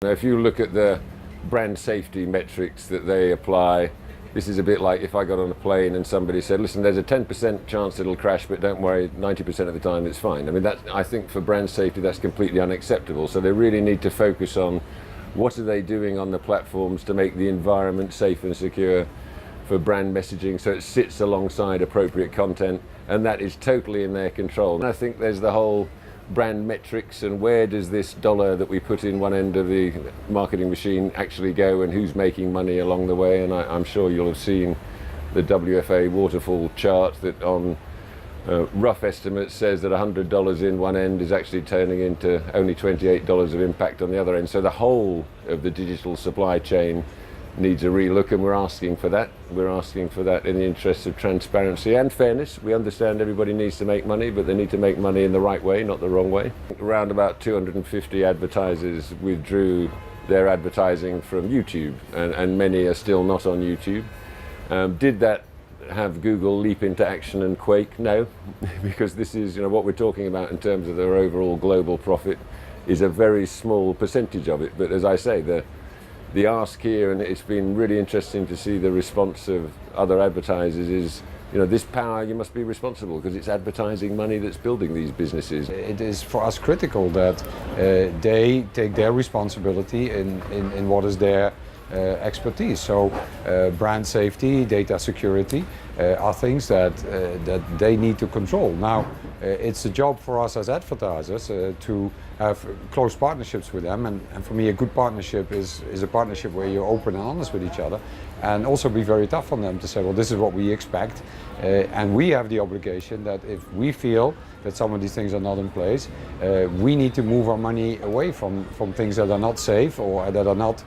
Now, if you look at the brand safety metrics that they apply, this is a bit like if I got on a plane and somebody said, listen, there's a 10% chance it'll crash, but don't worry, 90% of the time it's fine. I mean, I think for brand safety, that's completely unacceptable. So they really need to focus on what are they doing on the platforms to make the environment safe and secure for brand messaging, so it sits alongside appropriate content, and that is totally in their control. And I think there's the whole brand metrics and where does this dollar that we put in one end of the marketing machine actually go, and who's making money along the way. And I'm sure you'll have seen the WFA waterfall chart that on rough estimates says that $100 in one end is actually turning into only $28 of impact on the other end. So the whole of the digital supply chain needs a relook, and we're asking for that. We're asking for that in the interests of transparency and fairness. We understand everybody needs to make money, but they need to make money in the right way, not the wrong way. Around about 250 advertisers withdrew their advertising from YouTube, and many are still not on YouTube. Did that have Google leap into action and quake? No, because this is, what we're talking about in terms of their overall global profit is a very small percentage of it. But as I say, the ask here, and it's been really interesting to see the response of other advertisers, is this power, you must be responsible because it's advertising money that's building these businesses. It is for us critical that they take their responsibility in what is their expertise. So brand safety, data security are things that they need to control. Now, it's a job for us as advertisers to have close partnerships with them, and for me a good partnership is a partnership where you're open and honest with each other, and also be very tough on them to say, well, this is what we expect, and we have the obligation that if we feel that some of these things are not in place, we need to move our money away from things that are not safe or that are not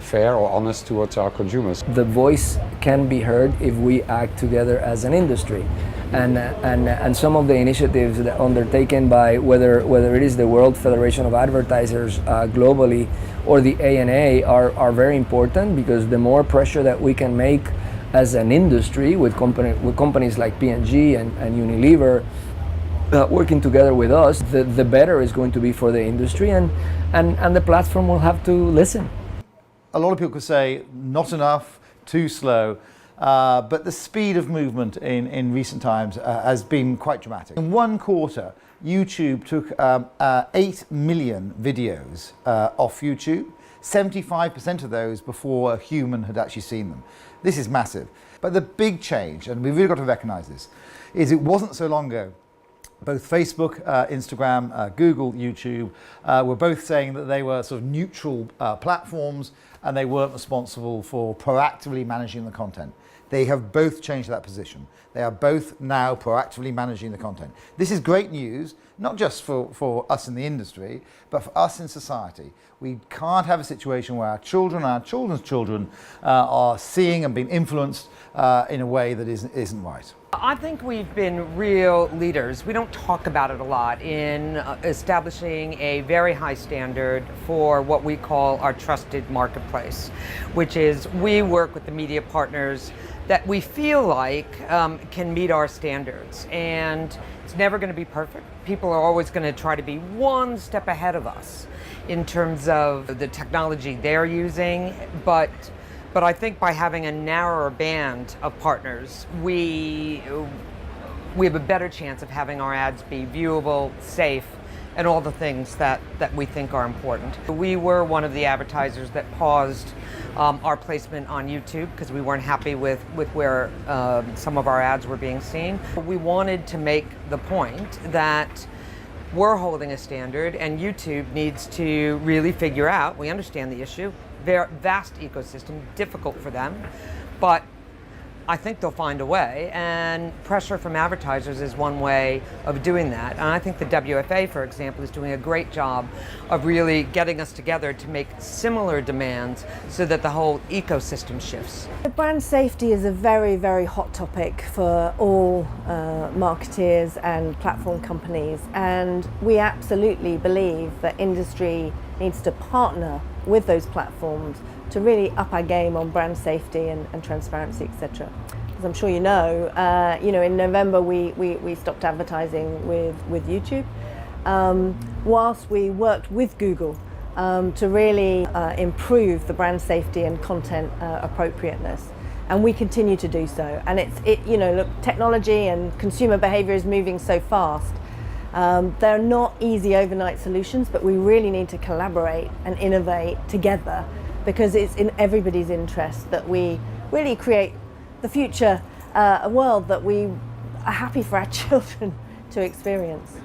fair or honest towards our consumers. The voice can be heard if we act together as an industry, and some of the initiatives that undertaken by whether it is the World Federation of Advertisers globally or the ANA are very important, because the more pressure that we can make as an industry with companies like P&G and Unilever working together with us, the better it's going to be for the industry, and the platform will have to listen. A lot of people could say not enough, too slow, but the speed of movement in recent times has been quite dramatic. In one quarter, YouTube took 8 million videos off YouTube, 75% of those before a human had actually seen them. This is massive. But the big change, and we've really got to recognize this, is it wasn't so long ago both Facebook, Instagram, Google, YouTube were both saying that they were sort of neutral platforms and they weren't responsible for proactively managing the content. They have both changed that position. They are both now proactively managing the content. This is great news, not just for us in the industry, but for us in society. We can't have a situation where our children, our children's children are seeing and being influenced in a way that isn't right. I think we've been real leaders. We don't talk about it a lot in establishing a very high standard for what we call our trusted marketplace, which is we work with the media partners that we feel like can meet our standards. And it's never going to be perfect. People are always going to try to be one step ahead of us in terms of the technology they're using, but I think by having a narrower band of partners, we have a better chance of having our ads be viewable, safe, and all the things that we think are important. We were one of the advertisers that paused our placement on YouTube because we weren't happy with where some of our ads were being seen. We wanted to make the point that we're holding a standard and YouTube needs to really figure out, we understand the issue, their vast ecosystem, difficult for them, but I think they'll find a way, and pressure from advertisers is one way of doing that. And I think the WFA, for example, is doing a great job of really getting us together to make similar demands so that the whole ecosystem shifts. Brand safety is a very, very hot topic for all marketeers and platform companies, and we absolutely believe that industry needs to partner with those platforms to really up our game on brand safety and transparency, etc. As I'm sure you know, in November we stopped advertising with YouTube, whilst we worked with Google to really improve the brand safety and content appropriateness. And we continue to do so. And look, technology and consumer behavior is moving so fast. They're not easy overnight solutions, but we really need to collaborate and innovate together, because it's in everybody's interest that we really create the future, a world that we are happy for our children to experience.